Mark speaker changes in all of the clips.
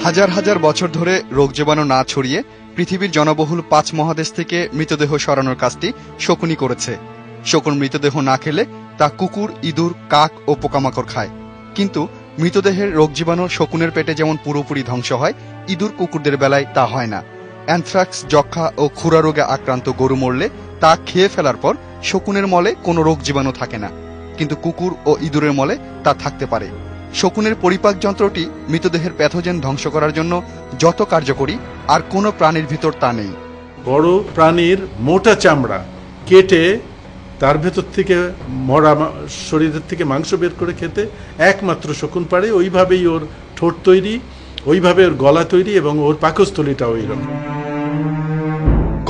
Speaker 1: হাজার হাজার বছর ধরে রোগ জীবাণু না ছড়িয়ে পৃথিবীর জনবহুল 5 মহাদেশ থেকে মৃতদেহ সরানোর কাজটি শকুনই করেছে। শকুন মৃতদেহ না খেলে তা কুকুর, ইঁদুর, কাক ও পোকামাকড় খায়। কিন্তু মৃতদেহের রোগ জীবাণু শকুনের পেটে যেমন পুরোপুরি ধ্বংস হয়, ইঁদুর কুকুরদের বেলায় তা হয় না। অ্যানথ্রাক্স, যক্ষা ও খুরা রোগে আক্রান্ত গরু মরলে তা খেয়ে ফেলার পর শকুনের মলে কোনো রোগ জীবাণু থাকে না, কিন্তু কুকুর ও ইঁদুরের মলে তা থাকতে পারে। শকুনের পরিপাক যন্ত্রটি মৃতদেহের প্যাথোজেন ধ্বংস করার জন্য যত কার্যকরী, আর কোনো প্রাণীর ভিতর তা নেই।
Speaker 2: বড় প্রাণীর মোটা চামড়া কেটে তার ভেতর থেকে মরা শরীরের থেকে মাংস বের করে খেতে একমাত্র শকুন পারে। ওইভাবেই ওর ঠোঁট তৈরি, ওইভাবে ওর গলা তৈরি এবং ওর পাকস্থলীটা ওইরকম।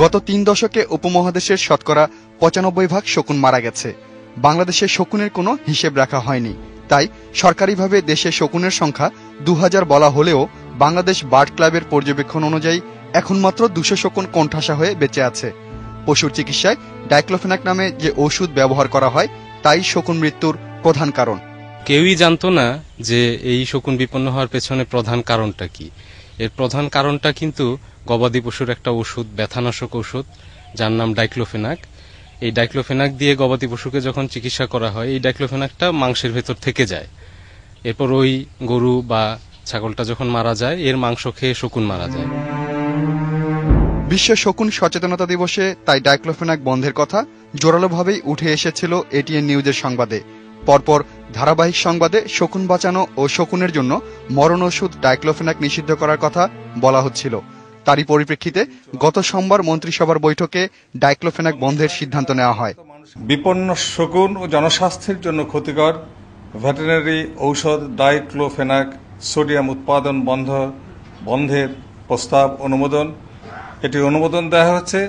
Speaker 1: গত 3 দশকে উপমহাদেশের শতকরা 95% শকুন মারা গেছে। বাংলাদেশে শকুনের কোনো হিসেব রাখা হয়নি, তাই সরকারিভাবে দেশে শকুনের সংখ্যা 2000 বলা হলেও বাংলাদেশ বার্ড ক্লাবের পর্যবেক্ষণ অনুযায়ী এখন মাত্র 200 শকুন কোণঠাসা হয়ে বেঁচে আছে। পশুর চিকিৎসায় ডাইক্লোফেনাক নামে যে ওষুধ ব্যবহার করা হয় তাই শকুন মৃত্যুর প্রধান কারণ।
Speaker 3: কেউই জানতো না যে এই শকুন বিপন্ন হওয়ার পেছনে প্রধান কারণটা কি। এর প্রধান কারণটা কিন্তু গবাদি পশুর একটা ওষুধ, ব্যথানাশক ওষুধ, যার নাম ডাইক্লোফেনাক। এই ডাইক্লোফেনাক দিয়ে গবাদি পশুকে যখন চিকিৎসা করা হয়, এই ডাইক্লোফেনাকটা মাংসের ভেতর থেকে যায়। এরপর ওই গরু বা ছাগলটা যখন মারা যায়, এর মাংস খেয়ে শকুন মারা যায়।
Speaker 1: বিশ্ব শকুন সচেতনতা দিবসে তাই ডাইক্লোফেনাক বন্ধের কথা জোরালোভাবেই উঠে এসেছিল এটিএন নিউজের সংবাদে। পরপর ধারাবাহিক সংবাদে শকুন বাঁচানো ও শকুনের জন্য মরণ ওষুধ ডাইক্লোফেনাক নিষিদ্ধ করার কথা বলা হচ্ছিল। তারই পরিপ্রেক্ষিতে গত সোমবার মন্ত্রিসভার বৈঠকে ডাইক্লোফেনাক বন্ধের সিদ্ধান্ত নেওয়া হয়।
Speaker 4: বিপন্ন শকুন ও জনস্বাস্থ্যের জন্য ক্ষতিকর ভেটেরিনারি ঔষধ ডাইক্লোফেনাক সোডিয়াম উৎপাদন বন্ধের প্রস্তাব অনুমোদন। এটি অনুমোদন দেওয়া হচ্ছে।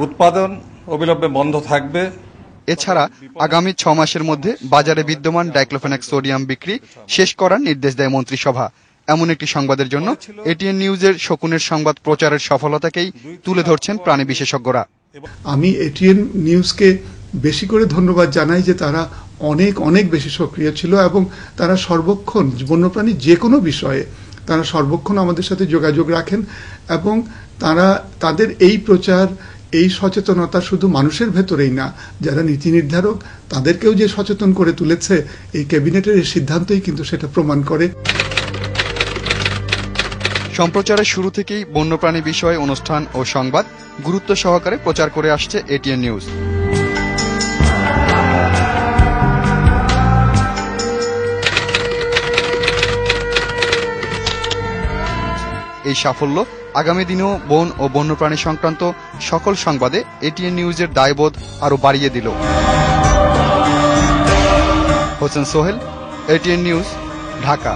Speaker 4: উৎপাদন অবিলম্বে বন্ধ থাকবে।
Speaker 1: এছাড়া আগামী 6 মাসের মধ্যে বাজারে বিদ্যমান ডাইক্লোফেনাক সোডিয়াম বিক্রি শেষ করার নির্দেশ দেয় মন্ত্রিসভা। এমন একটি সংবাদের জন্য এটিএন নিউজের শকুনের সংবাদ প্রচারের সফলতাকেই তুলে ধরছেন প্রাণী বিশেষজ্ঞরা।
Speaker 5: আমি এটিএন নিউজকে বেশি করে ধন্যবাদ জানাই যে তারা অনেক অনেক বেশি সক্রিয় ছিল এবং তারা সর্বক্ষণ বন্যপ্রাণী যে কোনো বিষয়ে তারা সর্বক্ষণ আমাদের সাথে যোগাযোগ রাখেন এবং তারা তাদের এই প্রচার, এই সচেতনতা শুধু মানুষের ভেতরেই না, যারা নীতি নির্ধারক তাদেরকেও যে সচেতন করে তুলেছে, এই ক্যাবিনেটের এই সিদ্ধান্তই কিন্তু সেটা প্রমাণ করে।
Speaker 1: সম্প্রচারের শুরু থেকেই বন্যপ্রাণী বিষয়ে অনুষ্ঠান ও সংবাদ গুরুত্ব সহকারে প্রচার করে আসছে এটিএন নিউজ। এই সাফল্য আগামী দিনেও বন ও বন্যপ্রাণী সংক্রান্ত সকল সংবাদে এটিএন নিউজের দায়বোধ আরো বাড়িয়ে দিল। Hossain Sohel, ATN news, Dhaka.